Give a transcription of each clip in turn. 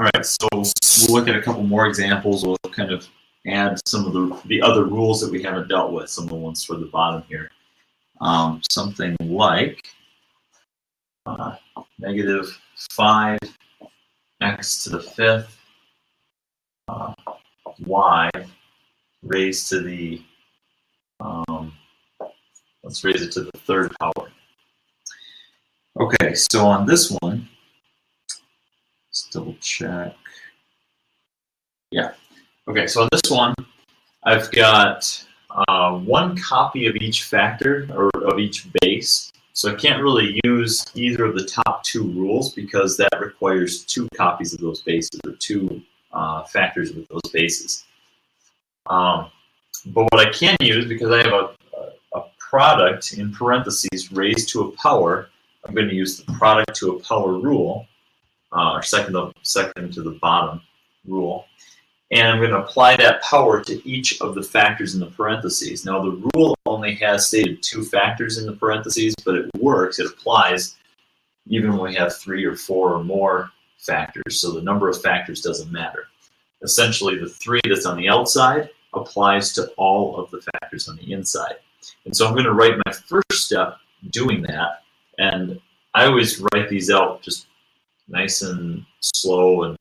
All right, so we'll look at a couple more examples. We'll kind of add some of the other rules that we haven't dealt with, some of the ones toward the bottom here. Something like negative 5 x to the 5th y raised to the, let's raise it to the 3rd power. Okay, so on this one, let's double check. Yeah. Okay, so on this one, I've got one copy of each factor, or of each base. So I can't really use either of the top 2 rules because that requires 2 copies of those bases, or 2 factors with those bases. But what I can use, because I have a product in parentheses raised to a power, I'm going to use the product to a power rule, or second to the bottom rule. And I'm going to apply that power to each of the factors in the parentheses. Now, the rule only has stated 2 factors in the parentheses, but it works, it applies, even when we have 3 or 4 or more factors. So the number of factors doesn't matter. Essentially, the 3 that's on the outside applies to all of the factors on the inside. And so I'm going to write my first step doing that. And I always write these out just nice and slow and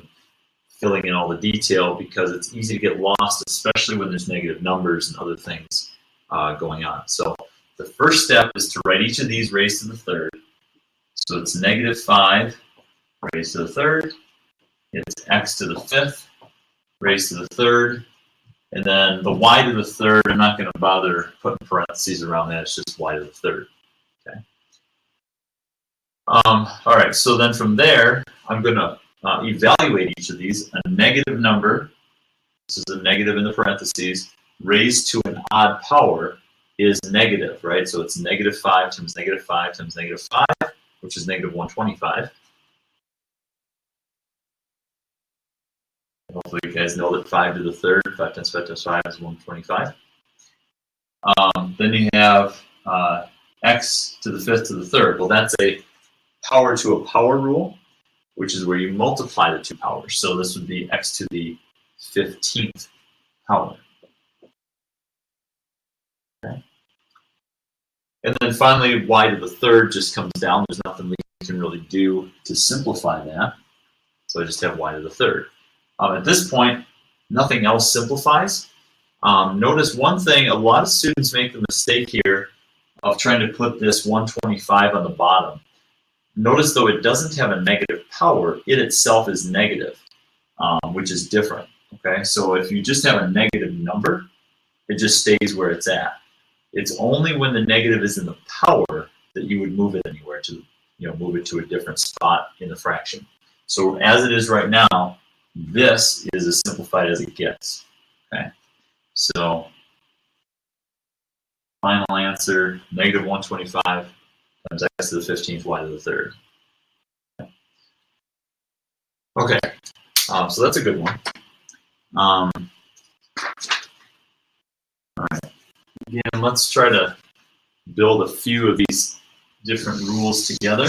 filling in all the detail, because it's easy to get lost, especially when there's negative numbers and other things going on. So the first step is to write each of these raised to the 3rd. So it's negative 5 raised to the 3rd. It's x to the 5th raised to the 3rd. And then the y to the 3rd, I'm not going to bother putting parentheses around that. It's just y to the 3rd. Okay. All right, so then from there, I'm going to evaluate each of these. A negative number, this is a negative in the parentheses, raised to an odd power is negative, right? So it's negative 5 times negative 5 times negative 5, which is negative 125. Hopefully you guys know that 5 to the 3rd, 5 times 5 times 5 is 125. Then you have x to the 5th to the 3rd. Well, that's a power to a power rule, which is where you multiply the 2 powers. So this would be x to the 15th power. Okay. And then finally, y to the 3rd just comes down. There's nothing we can really do to simplify that. So I just have y to the 3rd. At this point, nothing else simplifies. Notice one thing, a lot of students make the mistake here of trying to put this 125 on the bottom. Notice, though, it doesn't have a negative power, it itself is negative, which is different. Okay, so if you just have a negative number, it just stays where it's at. It's only when the negative is in the power that you would move it anywhere to, move it to a different spot in the fraction. So as it is right now, this is as simplified as it gets. Okay, so final answer, negative 125 times x to the 15th, y to the 3rd. Okay, so that's a good one. All right, again, let's try to build a few of these different rules together.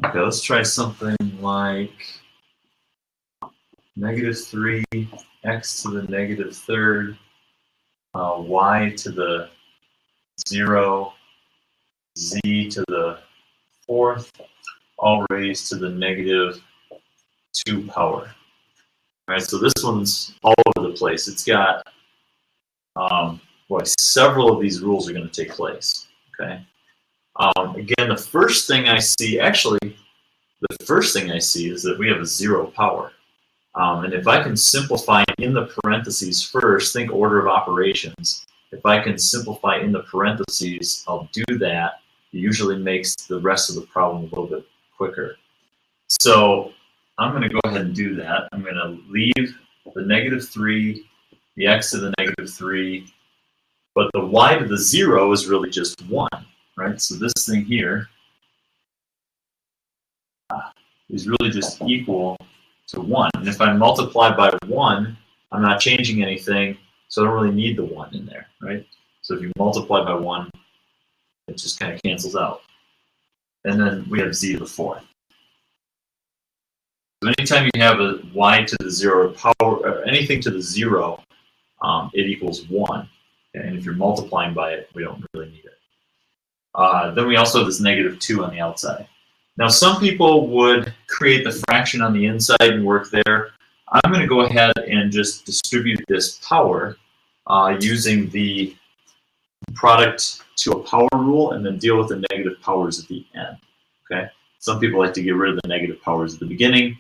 Okay, let's try something like negative 3 x to the negative 3rd, y to the 0, z to the 4th, all raised to the negative 2 power. All right, so this one's all over the place. It's got, several of these rules are going to take place. Okay. Again, the first thing I see, is that we have a 0 power. And if I can simplify in the parentheses first, think order of operations. If I can simplify in the parentheses, I'll do that. It usually makes the rest of the problem a little bit quicker. So I'm going to go ahead and do that. I'm going to leave the negative 3, the x to the negative 3, but the y to the 0 is really just 1, right? So this thing here is really just equal to 1. And if I multiply by 1, I'm not changing anything. so I don't really need the 1 in there, right? So if you multiply by 1, it just kind of cancels out. And then we have z to the 4th. So anytime you have a y to the 0 or power, or anything to the 0, it equals 1. Okay? And if you're multiplying by it, we don't really need it. Then we also have this -2 on the outside. Now, some people would create the fraction on the inside and work there. I'm going to go ahead and just distribute this power using the product to a power rule and then deal with the negative powers at the end. Okay. Some people like to get rid of the negative powers at the beginning.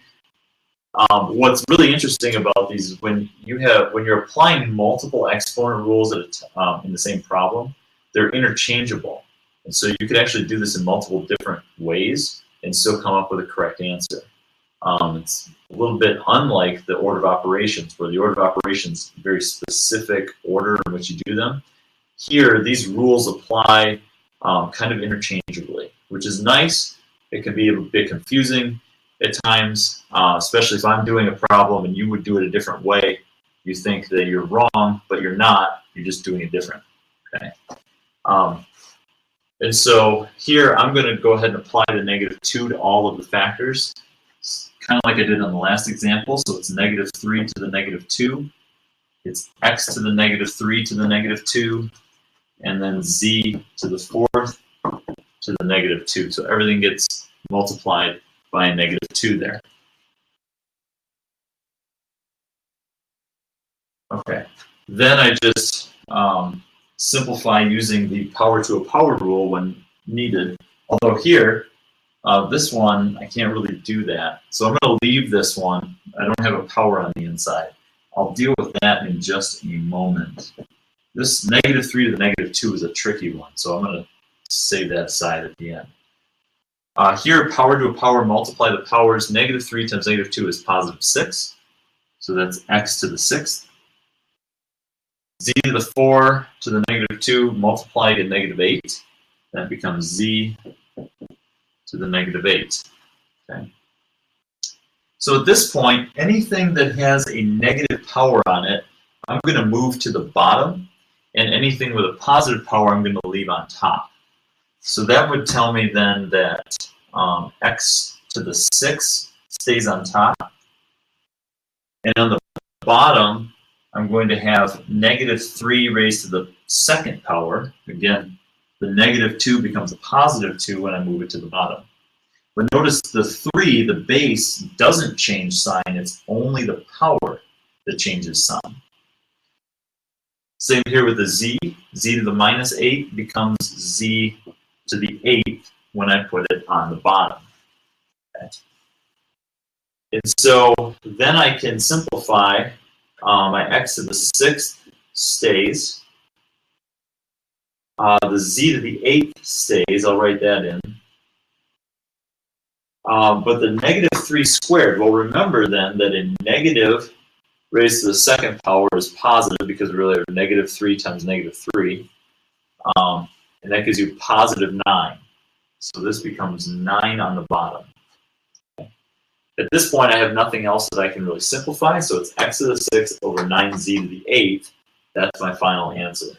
What's really interesting about these is when you're applying multiple exponent rules in the same problem, they're interchangeable. And so you could actually do this in multiple different ways and still come up with a correct answer. It's a little bit unlike the order of operations, where the order of operations is a very specific order in which you do them. Here, these rules apply kind of interchangeably, which is nice. It can be a bit confusing at times, especially if I'm doing a problem and you would do it a different way. You think that you're wrong, but you're not. You're just doing it different. Okay. And so here, I'm going to go ahead and apply the -2 to all of the factors, kind of like I did on the last example. So it's -3 to the -2. It's x to the -3 to the -2, and then z to the 4th to the -2. So everything gets multiplied by a -2 there. Okay. Then I just simplify using the power to a power rule when needed. Although here, this one, I can't really do that. So I'm going to leave this one. I don't have a power on the inside. I'll deal with that in just a moment. This -3 to the -2 is a tricky one, so I'm going to save that aside at the end. Here, power to a power, multiply the powers. -3 times -2 is +6. So that's x to the 6th. Z to the 4 to the -2 multiplied to -8. That becomes z to the -8. Okay. So at this point, anything that has a negative power on it, I'm going to move to the bottom, and anything with a positive power, I'm going to leave on top. So that would tell me then that x to the 6th stays on top, and on the bottom, I'm going to have -3 raised to the 2nd power. Again, the -2 becomes a +2 when I move it to the bottom. But notice the 3, the base, doesn't change sign. It's only the power that changes sign. Same here with the z. Z to the -8 becomes z to the 8th when I put it on the bottom. Okay. And so then I can simplify. My x to the 6th stays. The z to the 8th stays. I'll write that in. But the -3 squared, well, remember then that a negative raised to the 2nd power is positive because we really have -3 times -3. And that gives you +9. So this becomes 9 on the bottom. Okay. At this point, I have nothing else that I can really simplify, so it's x to the 6th over 9z to the 8th. That's my final answer.